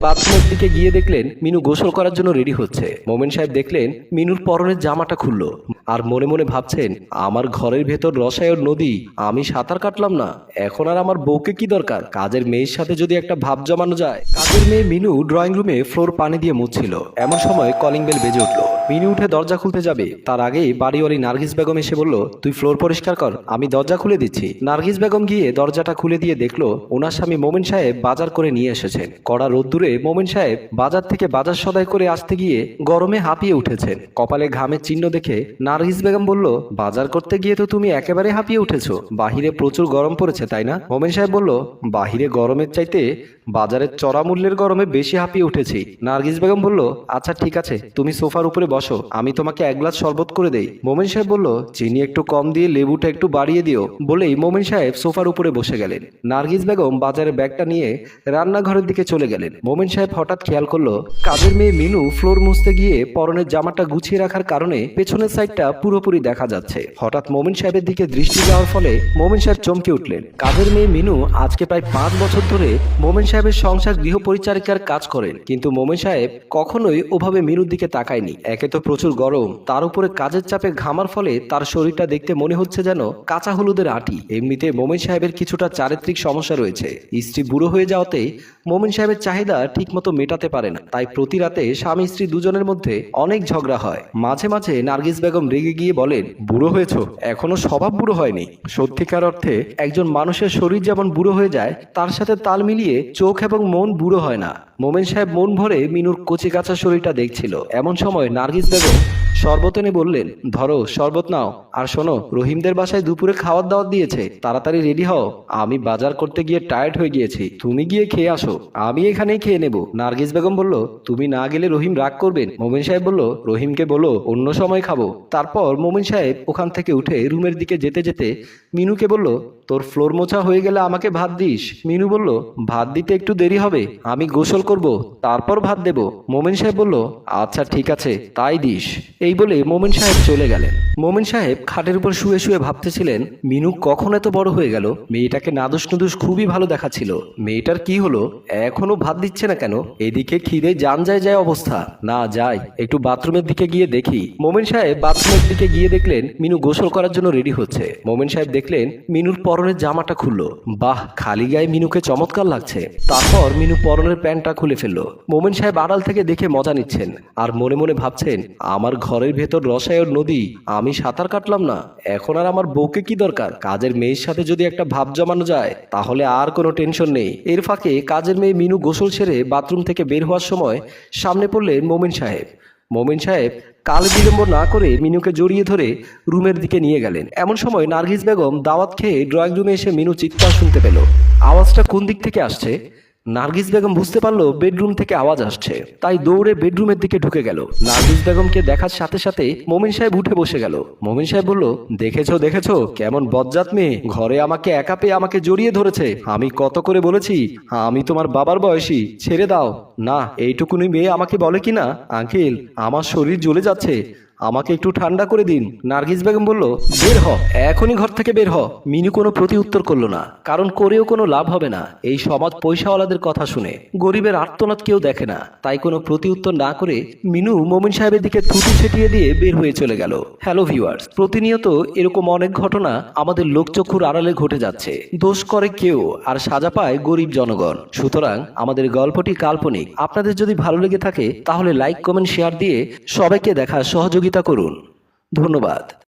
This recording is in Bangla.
বাথরুমের দিকে গিয়ে দেখলেন মিনু গোসল করার জন্য রেডি হচ্ছে। মোমেন সাহেব দেখলেন মিনুর পরনের জামাটা খুললো আর মনে মনে ভাবছেন, আমার ঘরের ভেতর রসায়ন নদী, আমি সাঁতার কাটলাম না, এখন আর আমার বউকে কি দরকার? কাজের মেয়ের সাথে যদি একটা ভাব জমানো যায়। কাজের মেয়ে মিনু ড্রয়িং রুমে ফ্লোর পানি দিয়ে মুছছিল। এমন সময় কলিং বেল বেজে উঠলো। মিনু উঠে দরজা খুলতে যাবে, তার আগেই বাড়িওয়ালি নার্গিস বেগম এসে বলল, তুই ফ্লোর পরিষ্কার কর, আমি দরজা খুলে দিচ্ছি। নার্গিস বেগম গিয়ে দরজাটা খুলে দিয়ে দেখলো ওনার স্বামী মোমেন সাহেব বাজার করে নিয়ে এসেছেন। কড়া রোদ্দুরে মোমেন সাহেব বাজার থেকে বাজার সদাই করে আসতে গিয়ে গরমে হাঁপিয়ে উঠেছেন। কপালে ঘামের চিহ্ন দেখে নার্গিস বেগম বলল, বাজার করতে গিয়ে তো তুমি একেবারে হাঁপিয়ে উঠেছো, বাহিরে প্রচুর গরম পড়েছে তাই না? মোমেন সাহেব বলল, বাহিরে গরমের চাইতে বাজারের চড়া মূল্যের গরমে বেশি হাঁপিয়ে উঠেছি। নার্গিস বেগম বলল, আচ্ছা ঠিক আছে, তুমি সোফার উপরে বসো, আমি তোমাকে এক গ্লাস শরবত করে দেই। মোমেন সাহেব বলল, চিনি একটু কম দিয়ে লেবুটা একটু বাড়িয়ে দিও। বলেই মোমেন সাহেব সোফার উপরে বসে গেলেন। নার্গিস বেগম বাজারের ব্যাগটা নিয়ে রান্নাঘরের দিকে চলে গেলেন। মোমেন সাহেব হঠাৎ খেয়াল করলো কাজের মেয়ে মিনু ফ্লোর মুছতে গিয়ে পরনের জামাটা গুছিয়ে রাখার কারণে পেছনের সাইডটা পুরোপুরি দেখা যাচ্ছে। হঠাৎ মোমেন সাহেবের দিকে দৃষ্টি যাওয়ার ফলে মোমেন সাহেব চমকে উঠলেন। কাজের মেয়ে মিনু আজকে প্রায় 5 বছর ধরে মোমেন সাহেবের সংসার গৃহ পরিচারিকার কাজ করেন, কিন্তু মোমেন সাহেব কখনোই ওভাবে মিনুর দিকে তাকায়নি। একে তো প্রচুর গরম, তার উপরে কাজের চাপে ঘামার ফলে তার শরীরটা দেখতে মনে হচ্ছে যেন কাঁচা হলুদের আটি। এমনিতে মোমেন সাহেবের কিছুটা চারিত্রিক সমস্যা রয়েছে। স্ত্রী বুড়ো হয়ে যাওয়াতে মোমেন সাহেবের চাহিদা ঠিক মতো মেটাতে পারে না, তাই প্রতি রাতে স্বামী স্ত্রী দুজনের মধ্যে অনেক ঝগড়া হয়। মাঝে মাঝে নার্গিস বেগম রেগে গিয়ে বলেন, বুড়ো হয়েছো, এখনো স্বভাব বুড়ো হয়নি। সত্যিকার অর্থে একজন মানুষের শরীর যেমন বুড়ো হয়ে যায়, তার সাথে তাল মিলিয়ে চোখ এবং মন বুড়ো হয় না। মোমেন সাহেব মন ভরে মিনুর কচি কাঁচা শরীরটা দেখছিল। এমন সময় নার্গিস বেগম শরবত এনে বললেন, ধরো শরবত নাও, আর শোনো, রহিমদের বাসায় দুপুরে খাওয়ার দাওয়াত দিয়েছে, তাড়াতাড়ি রেডি হও, আমি বাজার করতে গিয়ে টায়ার্ড হয়ে গিয়েছি, তুমি গিয়ে খেয়ে আসো, আমি এখানেই খেয়ে নেব। নার্গিস বেগম বলল, তুমি না গেলে রহিম রাগ করবেন। মোমেন সাহেব বলল, রহিমকে বলো অন্য সময় খাবো। তারপর মোমেন সাহেব ওখান থেকে উঠে রুমের দিকে যেতে যেতে মিনুকে বলল, তোর ফ্লোর মোছা হয়ে গেলে আমাকে ভাত দিস। মিনু বলল, ভাত দিতে একটু দেরি হবে, আমি গোসল করব, তারপর ভাত দেব। মোমেন সাহেব বলল, আচ্ছা ঠিক আছে, তাই দিস। এই বলে মোমেন সাহেব চলে গেলেন। মোমেন সাহেব খাটের উপর শুয়ে শুয়ে ভাবতেছিলেন, মিনু কখন এত বড় হয়ে গেল? মেয়েটাকে নাদুস নুদুস খুবই ভালো দেখাচ্ছিল, মেয়েটার কি হলো, এখনো ভাত দিচ্ছে না কেন? এদিকে খিদে জান যায় যায় অবস্থা। না যাই, একটু বাথরুমের দিকে গিয়ে দেখি। মোমেন সাহেব বাথরুমের দিকে গিয়ে দেখলেন মিনু গোসল করার জন্য রেডি হচ্ছে। মোমেন সাহেব দেখলেন মিনুর পরনের জামাটা খুললো। বাহ, খালি গায়ে মিনুকে চমৎকার লাগছে। তারপর মিনু পরনের প্যান্টটা খুলে ফেললো। মোমেন সাহেব আড়াল থেকে দেখে মজা নিচ্ছেন আর মনে মনে ভাবছেন, আমার ঘরের ভেতর রসায়ন নদী, আমি সাঁতার কাটলাম না, এখন আর আমার বউকে কি দরকার? কাজের মেয়ের সাথে যদি একটা ভাব জমানো যায় তাহলে আর কোনো টেনশন নেই। এর ফাঁকে কাজের মেয়ে মিনু গোসল সেরে বাথরুম থেকে বের হওয়ার সময় সামনে পড়লেন মোমেন সাহেব। মোমেন সাহেব কাল বিলম্ব না করে মিনুকে জড়িয়ে ধরে রুমের দিকে নিয়ে গেলেন। এমন সময় নার্গিস বেগম দাওয়াত খেয়ে ড্রয়িং রুমে এসে মিনু চিৎকার শুনতে পেল। আওয়াজটা কোন দিক থেকে আসছে? নার্গিস বেগম বুঝতে পারলো বেডরুম থেকে আওয়াজ আসছে, তাই দৌড়ে বেডরুমের দিকে ঢুকে গেল। নার্গিস বেগমকে দেখার সাথে সাথে মোমেন সাহেব উঠে বসে গেল। মোমেন সাহেব বলল, দেখেছো দেখেছো কেমন বজ্জাত মেয়ে, ঘরে আমাকে একা পেয়ে আমাকে জড়িয়ে ধরেছে। আমি কত করে বলেছি আমি তোমার বাবার বয়সী, ছেড়ে দাও। না, এইটুকুনি মেয়ে আমাকে বলে কিনা, আঙ্কেল আমার শরীর জ্বলে যাচ্ছে, আমাকে একটু ঠান্ডা করে দিন। নার্গিস বেগম বলল, বের হ, এখনই ঘর থেকে বের হ। মিনু কোনো প্রতি উত্তর করলো না, কারণ করেও কোনো লাভ হবে না। এই সমাজ পয়সাওয়ালাদের কথা শুনে গরিবের আর্তনাদ কেউ দেখে না, তাই কোনো প্রতি উত্তর না করে মিনু মোমেন সাহেবের দিকে থুতু ছেটিয়ে দিয়ে বের হয়ে চলে গেল। হ্যালো ভিউয়ার্স, প্রতিনিয়ত এরকম অনেক ঘটনা আমাদের লোকচক্ষুর আড়ালে ঘটে যাচ্ছে। দোষ করে কেউ আর সাজা পায় গরিব জনগণ। সুতরাং আমাদের গল্পটি কাল্পনিক। আপনাদের যদি ভালো লেগে থাকে তাহলে লাইক কমেন্ট শেয়ার দিয়ে সবাইকে দেখার সহযোগিতা করুন। ধন্যবাদ।